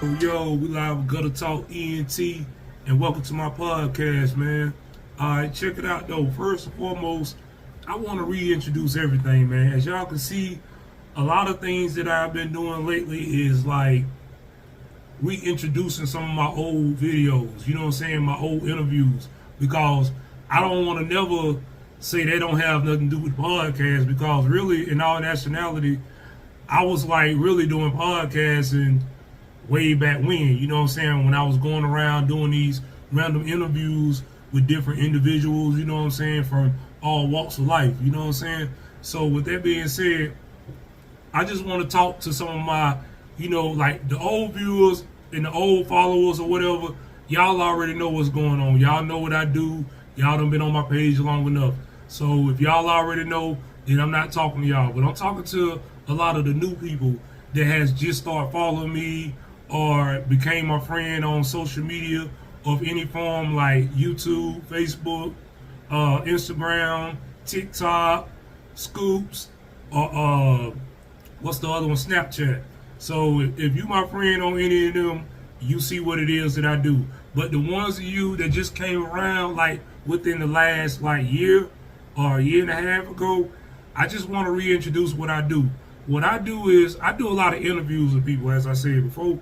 Yo, we live with Gutter Talk ENT, and welcome to my podcast, man. All right, check it out, though. First and foremost, I want to reintroduce everything, man. As y'all can see, a lot of things that I've been doing lately is like reintroducing some of my old videos, you know what I'm saying, my old interviews, because I don't want to never say they don't have nothing to do with podcasts, because really, in all nationality, I was like really doing podcasting way back when, you know what I'm saying, when I was going around doing these random interviews with different individuals, you know what I'm saying, from all walks of life, you know what I'm saying. So with that being said, I just want to talk to some of my, like the old viewers and the old followers or whatever. Y'all already know what's going on. Y'all know what I do. Y'all done been on my page long enough. So if y'all already know, then I'm not talking to y'all. But I'm talking to a lot of the new people that has just started following me or became my friend on social media of any form, like YouTube, Facebook, Instagram, TikTok, Scoops, or what's the other one? Snapchat. So if you my friend on any of them, you see what it is that I do. But the ones of you that just came around like within the last like year or a year and a half ago, I just want to reintroduce what I do. What I do is I do a lot of interviews with people, as I said before.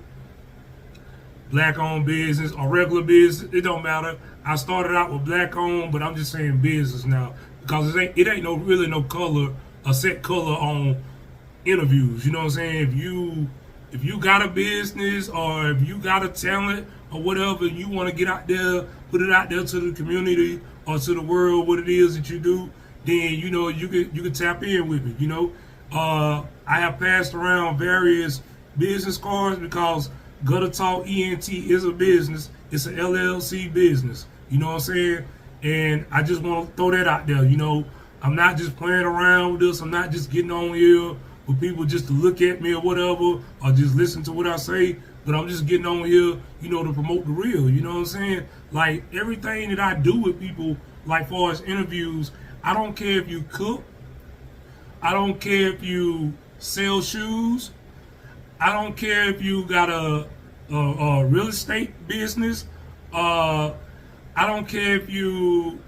Black-owned business or regular business, it don't matter. I started out with black-owned, but I'm just saying business now because it ain't no really no color, a set color on interviews. You know what I'm saying? If you got a business or if you got a talent or whatever, you want to get out there, put it out there to the community or to the world, what it is that you do, then you can tap in with me. I have passed around various business cards because Gutter Talk ENT is a business. It's an LLC business. You know what I'm saying? And I just want to throw that out there. I'm not just playing around with this. I'm not just getting on here with people just to look at me or whatever, or just listen to what I say. But I'm just getting on here, to promote the real. You know what I'm saying? Like everything that I do with people, like far as interviews, I don't care if you cook. I don't care if you sell shoes. I don't care if you got a real estate business. I don't care if you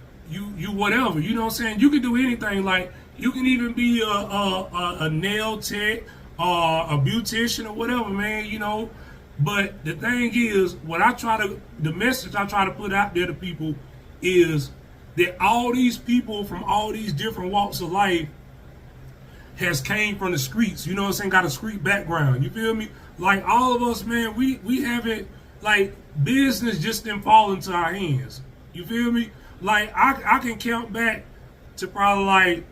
whatever. You know what I'm saying? You can do anything. Like you can even be a nail tech or a beautician or whatever, man. But the thing is, the message I try to put out there to people is that all these people from all these different walks of life has came from the streets, you know what I'm saying, got a street background, you feel me? Like all of us, man, we haven't, like, business just didn't fall into our hands, you feel me? Like, I can count back to probably like,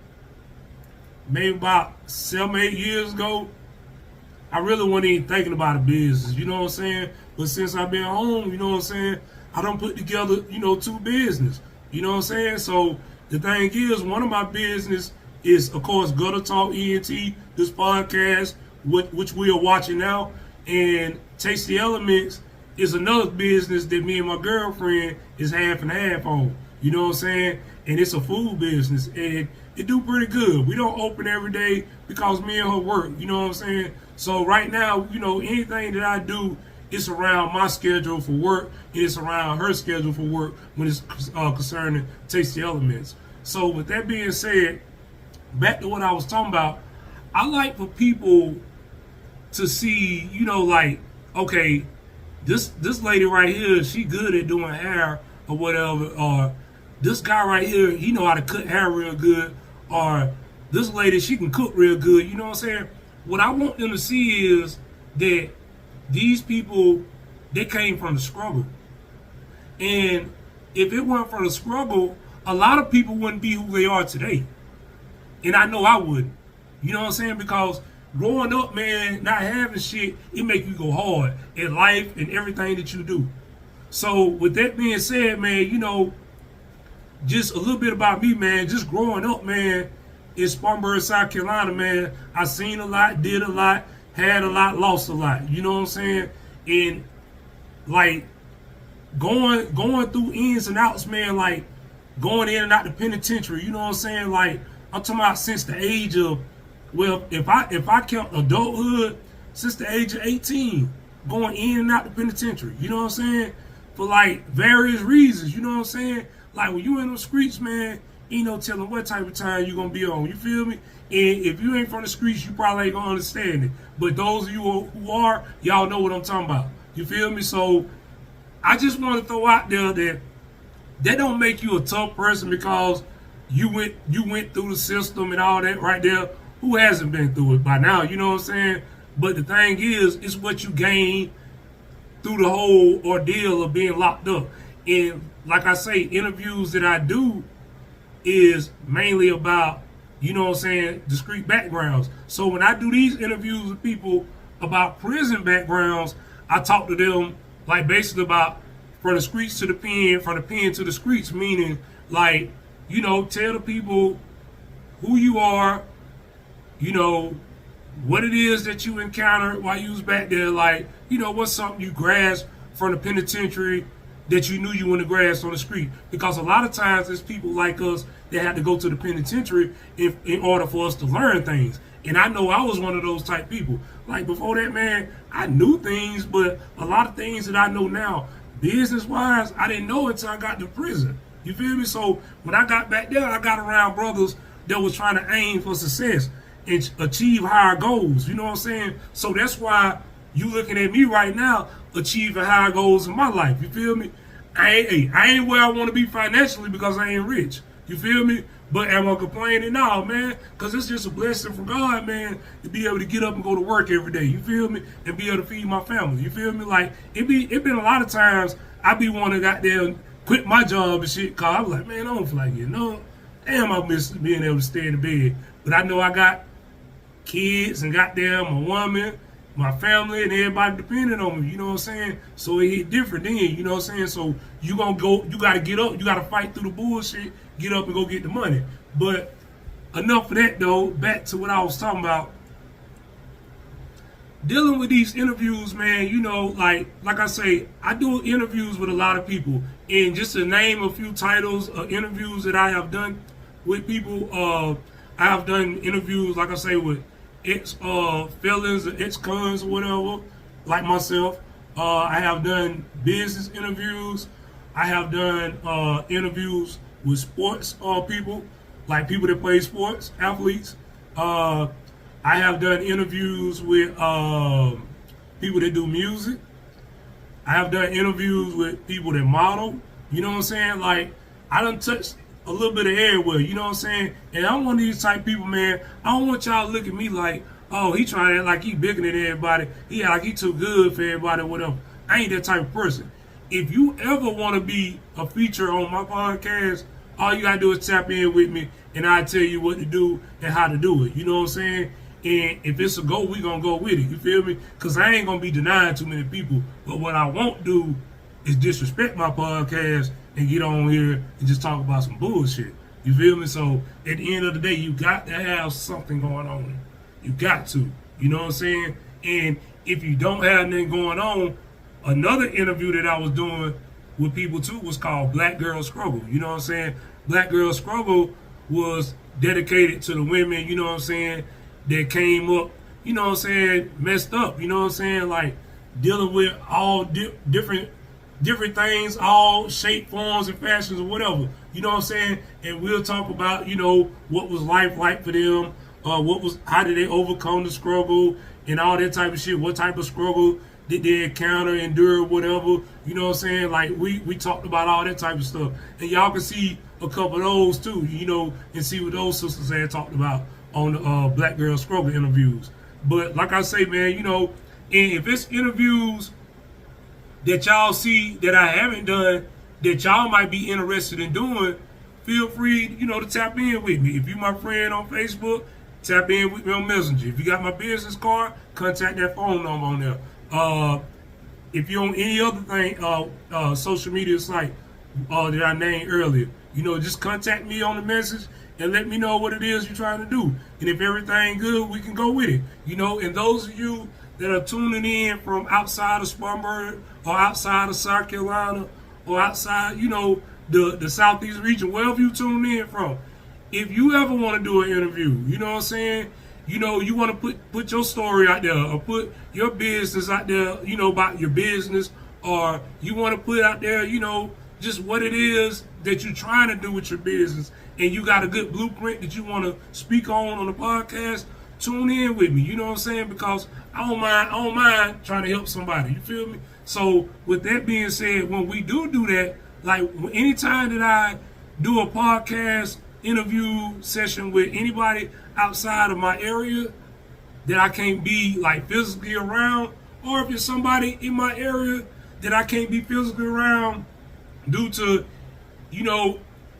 maybe about 7-8 years ago, I really wasn't even thinking about a business, you know what I'm saying? But since I've been home, you know what I'm saying, I done put together, two business, you know what I'm saying? So the thing is, one of my business is, of course, Gutter Talk ENT, this podcast, which we are watching now, and Taste the Elements is another business that me and my girlfriend is half and half on. You know what I'm saying? And it's a food business, and it do pretty good. We don't open every day because me and her work. You know what I'm saying? So right now, anything that I do, it's around my schedule for work, and it's around her schedule for work when it's concerning Taste the Elements. So with that being said, back to what I was talking about, I like for people to see, like, okay, this lady right here, she good at doing hair or whatever, or this guy right here, he know how to cut hair real good, or this lady, she can cook real good, you know what I'm saying? What I want them to see is that these people, they came from the struggle. And if it weren't for the struggle, a lot of people wouldn't be who they are today. And I know I wouldn't. You know what I'm saying? Because growing up, man, not having shit, it make you go hard in life and everything that you do. So with that being said, man, just a little bit about me, man. Just growing up, man, in Spartanburg, South Carolina, man, I seen a lot, did a lot, had a lot, lost a lot. You know what I'm saying? And like going through ins and outs, man, like going in and out the penitentiary, you know what I'm saying? Like I'm talking about since the age of, well, if I count adulthood, since the age of 18. going in and out the penitentiary. You know what I'm saying? For like various reasons. You know what I'm saying? Like when you in the streets, man, ain't no telling what type of time you gonna be on. You feel me? And if you ain't from the streets, you probably ain't gonna understand it. But those of you who are, y'all know what I'm talking about. You feel me? So I just want to throw out there that don't make you a tough person because you went through the system and all that right there. Who hasn't been through it by now? You know what I'm saying? But the thing is, it's what you gain through the whole ordeal of being locked up. And like I say, interviews that I do is mainly about, you know what I'm saying, discrete backgrounds. So when I do these interviews with people about prison backgrounds, I talk to them like basically about from the streets to the pen, from the pen to the streets, meaning like, you know, tell the people who you are, you know, what it is that you encountered while you was back there, like, you know, what's something you grasped from the penitentiary that you knew you wouldn't grasp on the street. Because a lot of times there's people like us that had to go to the penitentiary in order for us to learn things. And I know I was one of those type people. Like before that, man, I knew things, but a lot of things that I know now, business-wise, I didn't know until I got to prison. You feel me? So when I got back there, I got around brothers that was trying to aim for success and achieve higher goals. You know what I'm saying? So that's why you looking at me right now achieving higher goals in my life. You feel me? I ain't where I want to be financially because I ain't rich. You feel me? But am I complaining? No, man, because it's just a blessing from God, man, to be able to get up and go to work every day. You feel me? And be able to feed my family. You feel me? Like it been a lot of times I be wanting to out there and quit my job and shit. Cause I was like, man, I don't feel like it. No, damn, I miss being able to stay in the bed. But I know I got kids and goddamn a woman, my family, and everybody depending on me. You know what I'm saying? So it hit different then. You know what I'm saying? So you gonna go. You gotta get up. You gotta fight through the bullshit. Get up and go get the money. But enough of that though. Back to what I was talking about. Dealing with these interviews, man, you know, like I say, I do interviews with a lot of people. And just to name a few titles of interviews that I have done with people, I have done interviews, like I say, with ex-felons or ex-cons or whatever, like myself. I have done business interviews. I have done interviews with sports people, like people that play sports, athletes. I have done interviews with people that do music. I have done interviews with people that model. You know what I'm saying? Like, I done touched a little bit of everywhere. You know what I'm saying? And I'm one of these type people, man. I don't want y'all to look at me like, oh, he trying to act like he bigger than everybody. He act like he too good for everybody or whatever. I ain't that type of person. If you ever want to be a feature on my podcast, all you got to do is tap in with me, and I'll tell you what to do and how to do it. You know what I'm saying? And if it's a go, we going to go with it. You feel me? Because I ain't going to be denying too many people. But what I won't do is disrespect my podcast and get on here and just talk about some bullshit. You feel me? So at the end of the day, you got to have something going on. You got to. You know what I'm saying? And if you don't have nothing going on, another interview that I was doing with people too was called Black Girl Struggle. You know what I'm saying? Black Girl Struggle was dedicated to the women, you know what I'm saying, that came up, you know what I'm saying, messed up, you know what I'm saying, like dealing with all different things, all shape, forms, and fashions or whatever, you know what I'm saying, and we'll talk about, you know, what was life like for them, how did they overcome the struggle and all that type of shit, what type of struggle did they encounter, endure, whatever, you know what I'm saying, like we talked about all that type of stuff, and y'all can see a couple of those too, you know, and see what those sisters had talked about on the Black Girl Struggle interviews. But like I say, man, you know, and if it's interviews that y'all see that I haven't done that y'all might be interested in doing, feel free, you know, to tap in with me. If you're my friend on Facebook, tap in with me on Messenger. If you got my business card, contact that phone number on there. If you're on any other thing, social media site that I named earlier, you know, just contact me on the message and let me know what it is you're trying to do. And if everything good, we can go with it. You know, and those of you that are tuning in from outside of Spartanburg or outside of South Carolina or outside, you know, the Southeast region, wherever you tune in from, if you ever want to do an interview, you know what I'm saying, you want to put your story out there or put your business out there, about your business, or you want to put out there, just what it is that you're trying to do with your business, and you got a good blueprint that you want to speak on the podcast, tune in with me. You know what I'm saying? Because I don't mind trying to help somebody. You feel me? So with that being said, when we do that, like anytime that I do a podcast interview session with anybody outside of my area that I can't be like physically around, or if it's somebody in my area that I can't be physically around due to,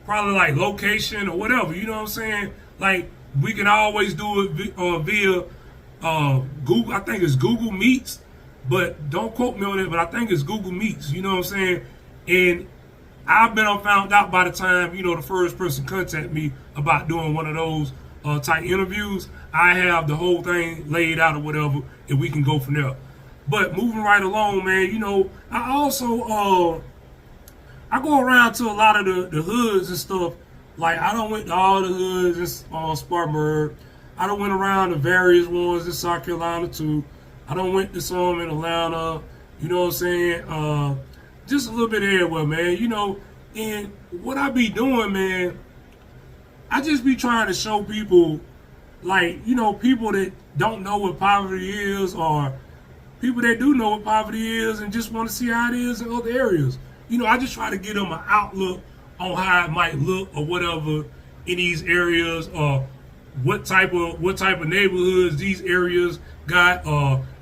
probably like location or whatever, you know what I'm saying? Like we can always do it via Google. I think it's Google Meets, but don't quote me on it, but I think it's Google Meets, you know what I'm saying? And I've been found out by the time, the first person contact me about doing one of those type interviews. I have the whole thing laid out or whatever, and we can go from there. But moving right along, man, I also, I go around to a lot of the hoods and stuff. Like, I done went to all the hoods in Spartanburg. I done went around to various ones in South Carolina, too. I done went to some in Atlanta, you know what I'm saying? Just a little bit everywhere, man, and what I be doing, man, I just be trying to show people, like, people that don't know what poverty is, or people that do know what poverty is and just want to see how it is in other areas. I just try to give them an outlook on how it might look or whatever in these areas, or what type of neighborhoods these areas got,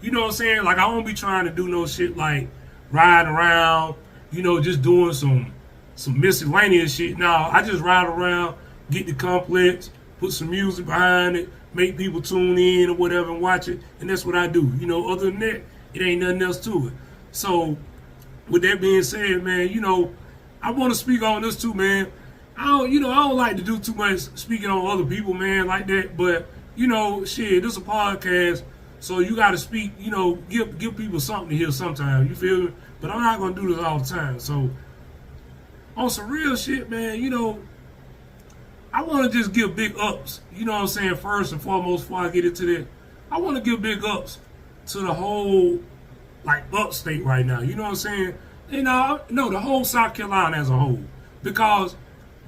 you know what I'm saying? Like, I won't be trying to do no shit like riding around, just doing some miscellaneous shit. Now, I just ride around, get the complex, put some music behind it, make people tune in or whatever and watch it, and that's what I do. Other than that, it ain't nothing else to it. So, with that being said, man, I want to speak on this too, man. I don't like to do too much speaking on other people, man, like that. But shit, this is a podcast, so you got to speak. Give people something to hear sometimes. You feel me? But I'm not gonna do this all the time. So on some real shit, man, I want to just give big ups. You know what I'm saying? First and foremost, before I get into that, I want to give big ups to the whole, like, upstate right now. You know what I'm saying? No, the whole South Carolina as a whole. Because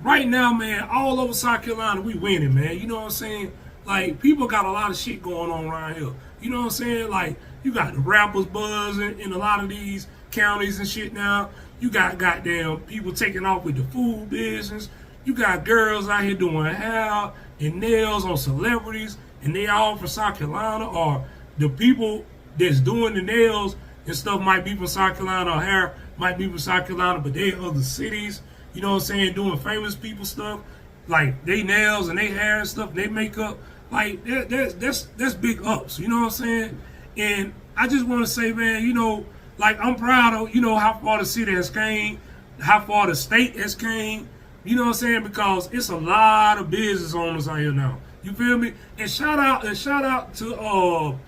right now, man, all over South Carolina, we winning, man. You know what I'm saying? Like, people got a lot of shit going on around here. You know what I'm saying? Like, you got the rappers buzzing in a lot of these counties and shit now. You got goddamn people taking off with the food business. You got girls out here doing hair and nails on celebrities, and they all from South Carolina, or the people that's doing the nails and stuff might be from South Carolina, or hair might be from South Carolina, but they in other cities, you know what I'm saying, doing famous people stuff, like they nails and they hair and stuff, and they makeup, like that's big ups, you know what I'm saying? And I just want to say, man, like, I'm proud of, how far the city has came, how far the state has came, you know what I'm saying? Because it's a lot of business owners out here now. You feel me? And shout out to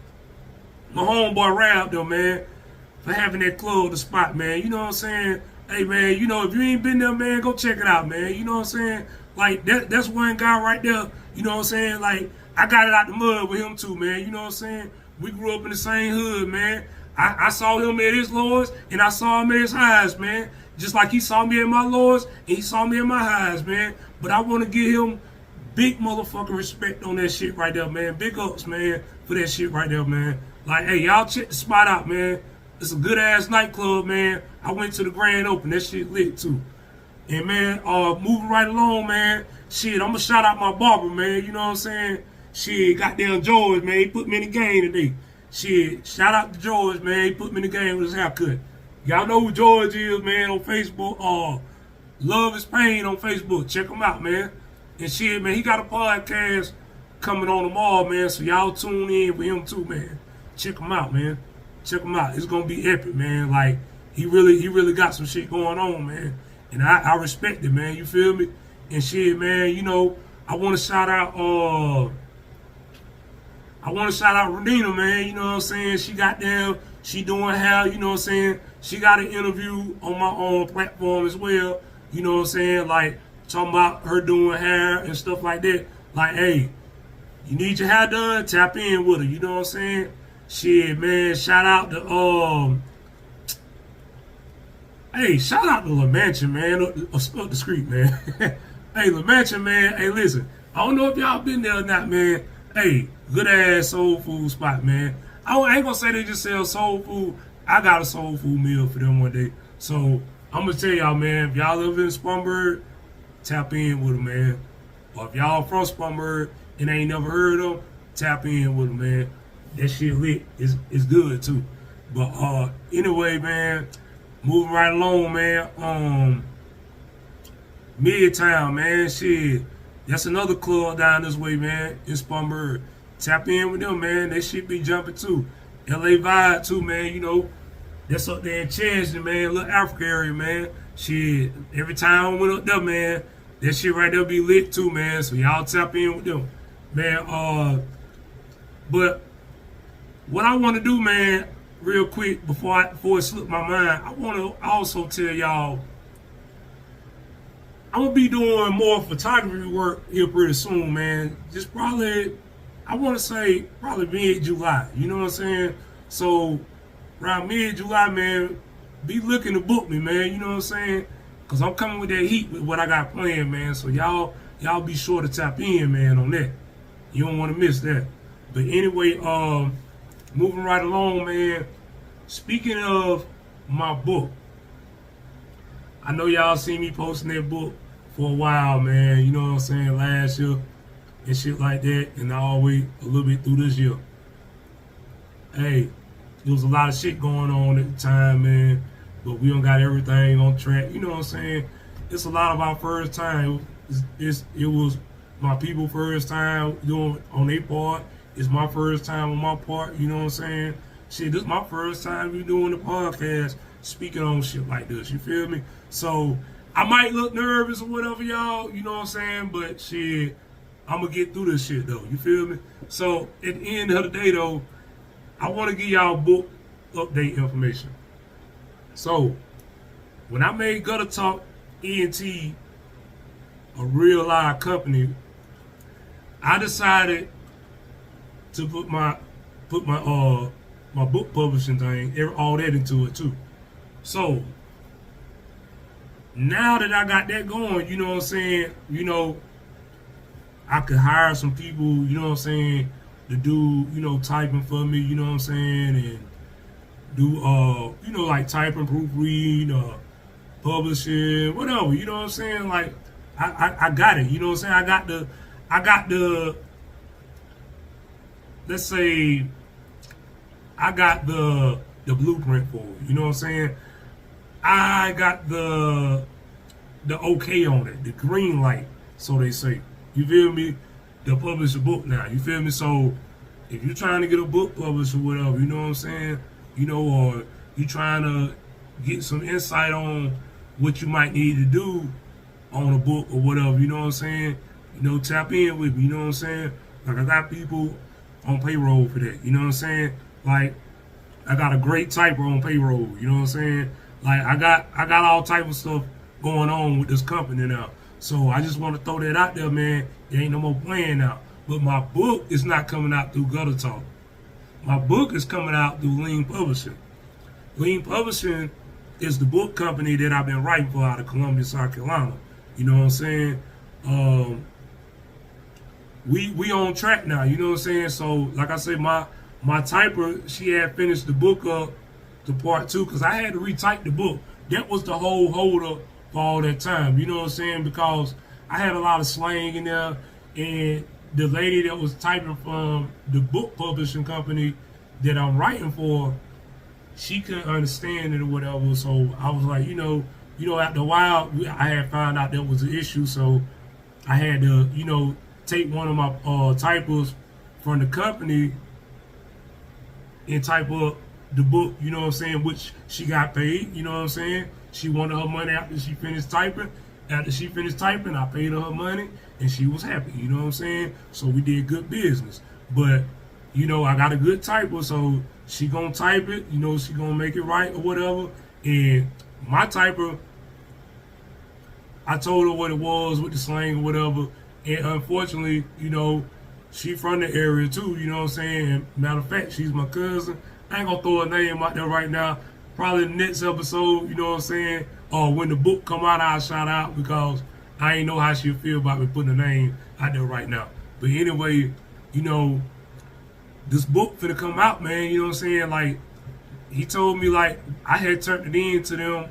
my homeboy Rab though, man, for having that club, the spot, man. You know what I'm saying? Hey, man, if you ain't been there, man, go check it out, man. You know what I'm saying? Like, that's one guy right there. You know what I'm saying? Like, I got it out the mud with him too, man. You know what I'm saying? We grew up in the same hood, man. I saw him at his lows, and I saw him at his highs, man. Just like he saw me at my lows, and he saw me at my highs, man. But I want to give him big motherfucking respect on that shit right there, man. Big ups, man, for that shit right there, man. Like, hey, y'all check the spot out, man. It's a good-ass nightclub, man. I went to the grand open. That shit lit, too. And, man, moving right along, man. Shit, I'm going to shout out my barber, man. You know what I'm saying? Shit, goddamn George, man. He put me in the game today. Shit, shout out to George, man. He put me in the game with his haircut. Y'all know who George is, man, on Facebook. Love is Pain on Facebook. Check him out, man. And shit, man, he got a podcast coming on tomorrow, man. So y'all tune in with him too, man. Check him out, man. Check him out. It's gonna be epic, man. Like, he really got some shit going on, man. And I respect it, man. You feel me? And shit, man, I want to shout out Renina, man. You know what I'm saying? She doing hair, you know what I'm saying? She got an interview on my own platform as well. You know what I'm saying? Like, talking about her doing hair and stuff like that. Like, hey, You need your hair done, tap in with her. You know what I'm saying? Shit, man. Shout out to hey, shout out to La Mansion, man, up the street, man. Hey, La Mansion, man. Hey, listen, I don't know if y'all been there or not, man. Hey, good ass soul food spot, man. I ain't gonna say they just sell soul food. I got a soul food meal for them one day. So I'm gonna tell y'all, man, if y'all live in Spartanburg, tap in with them, man. Or if y'all from Spartanburg and ain't never heard of them, tap in with them, man. That shit lit. It's good too. But anyway, man, moving right along, man. Midtown, man. Shit. That's another club down this way, man, in Spartanburg. Tap in with them, man. They shit be jumping too. LA vibe too, man. You know, that's up there in Chesney, man. Little Africa area, man. Shit. Every time I went up there, man, that shit right there be lit too, man. So y'all tap in with them. Man, but what I want to do, man, real quick before it slipped my mind, I want to also tell y'all I'm gonna be doing more photography work here pretty soon, man. Just probably, I want to say probably mid-July. You know what I'm saying? So around mid-July, man, be looking to book me, man. You know what I'm saying? Cause I'm coming with that heat with what I got planned, man. So y'all be sure to tap in, man, on that. You don't want to miss that. But anyway, moving right along, man. Speaking of my book, I know y'all seen me posting that book for a while, man. You know what I'm saying? Last year and shit like that, and I always a little bit through this year. Hey, there was a lot of shit going on at the time, man. But we don't got everything on track. You know what I'm saying? It's a lot of our first time. It was my people first time doing on their part. It's my first time on my part. You know what I'm saying? Shit, this is my first time we doing the podcast, speaking on shit like this. You feel me? So I might look nervous or whatever, y'all. You know what I'm saying? But shit, I'm gonna get through this shit though. You feel me? So at the end of the day though, I want to give y'all book update information. So when I made Gutter Talk ENT a real live company, I decided to put my book publishing thing, all that into it too. So now that I got that going, you know what I'm saying, you know, I could hire some people, you know what I'm saying, to do, you know, typing for me, you know what I'm saying, and do you know, like typing, proofread, publishing, whatever, you know what I'm saying? Like I got it, you know what I'm saying? I got the let's say I got the blueprint for it, you know what I'm saying? I got the okay on it, the green light, so they say. You feel me? To publish a book now. You feel me? So if you're trying to get a book published or whatever, you know what I'm saying? You know, or you trying to get some insight on what you might need to do on a book or whatever, you know what I'm saying? You know, tap in with me, you know what I'm saying? Like I got people on payroll for that, you know what I'm saying? Like I got a great typer on payroll, you know what I'm saying? Like I got all type of stuff going on with this company now. So I just want to throw that out there, man. There ain't no more playing out. But my book is not coming out through Gutter Talk. My book is coming out through Lean Publishing. Lean Publishing is the book company that I've been writing for out of Columbia, South Carolina. You know what I'm saying? We on track now, you know what I'm saying? So like I said, my typer, she had finished the book up to part 2 because I had to retype the book. That was the whole holder for all that time, you know what I'm saying? Because I had a lot of slang in there, and the lady that was typing from the book publishing company that I'm writing for, she couldn't understand it or whatever. So I was like, you know, after a while, I had found out that was an issue. So I had to, you know, take one of my typers from the company and type up the book, you know what I'm saying, which she got paid, you know what I'm saying. She wanted her money after she finished typing. After she finished typing, I paid her money, and she was happy, you know what I'm saying? So we did good business. But, you know, I got a good typer, so she gonna type it, you know, she gonna make it right or whatever. And my typer, I told her what it was with the slang or whatever. And unfortunately, you know, She from the area too, you know what I'm saying? And matter of fact, she's my cousin. I ain't gonna throw her name out there right now. Probably the next episode, you know what I'm saying? Or when the book come out, I'll shout out because I ain't know how she'll feel about me putting a name out there right now. But anyway, you know, this book finna come out, man, you know what I'm saying? Like, he told me, like, I had turned it in to them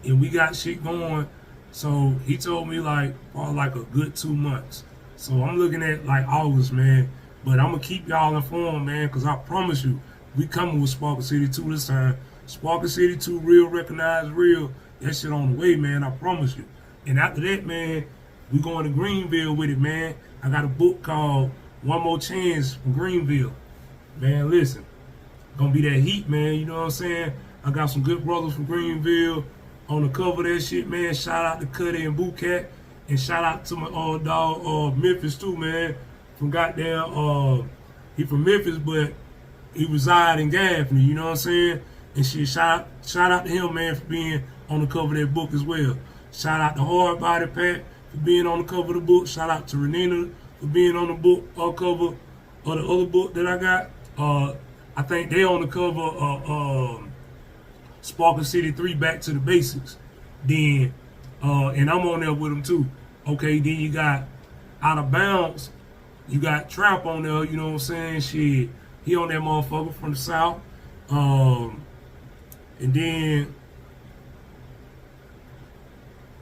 and we got shit going. So he told me, like, probably like a good 2 months. So I'm looking at like August, man. But I'm gonna keep y'all informed, man, because I promise you, we coming with Sparkle City 2 this time. Sparkle City 2, real, recognized, real. That shit on the way, man, I promise you. And after that, man, we going to Greenville with it, man. I got a book called One More Chance from Greenville. Man, listen, gonna be that heat, man, you know what I'm saying? I got some good brothers from Greenville on the cover of that shit, man. Shout out to Cuddy and Bootcat. And shout out to my dog Memphis too, man. From goddamn he from Memphis, but he reside in Gaffney, you know what I'm saying? And shit, shout out to him, man, for being on the cover of that book as well. Shout out to Hard Body Pat for being on the cover of the book. Shout out to Renina for being on the book cover of the other book that I got. I think they on the cover of Sparkle City 3, Back to the Basics. Then and I'm on there with them too. Okay, then you got Out of Bounds. You got Trap on there, you know what I'm saying? Shit, he on that motherfucker from the South. And then,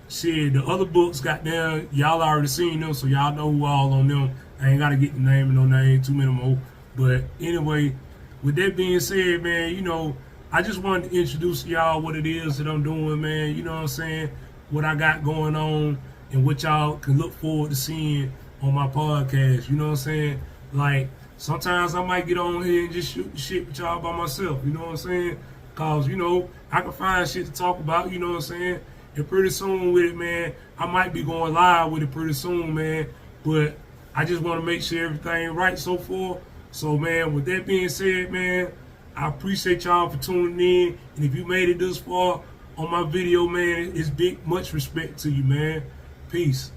shit, the other books got there. Y'all already seen them, so y'all know who all on them. I ain't got to get the name and no name, too many more. But anyway, with that being said, man, you know, I just wanted to introduce y'all what it is that I'm doing, man. You know what I'm saying? What I got going on and what y'all can look forward to seeing on my podcast. You know what I'm saying? Like, sometimes I might get on here and just shoot the shit with y'all by myself. You know what I'm saying? Because, you know, I can find shit to talk about. You know what I'm saying? And pretty soon with it, man, I might be going live with it pretty soon, man. But I just want to make sure everything right so far. So, man, with that being said, man, I appreciate y'all for tuning in. And if you made it this far on my video, man, it's big, much respect to you, man. Peace.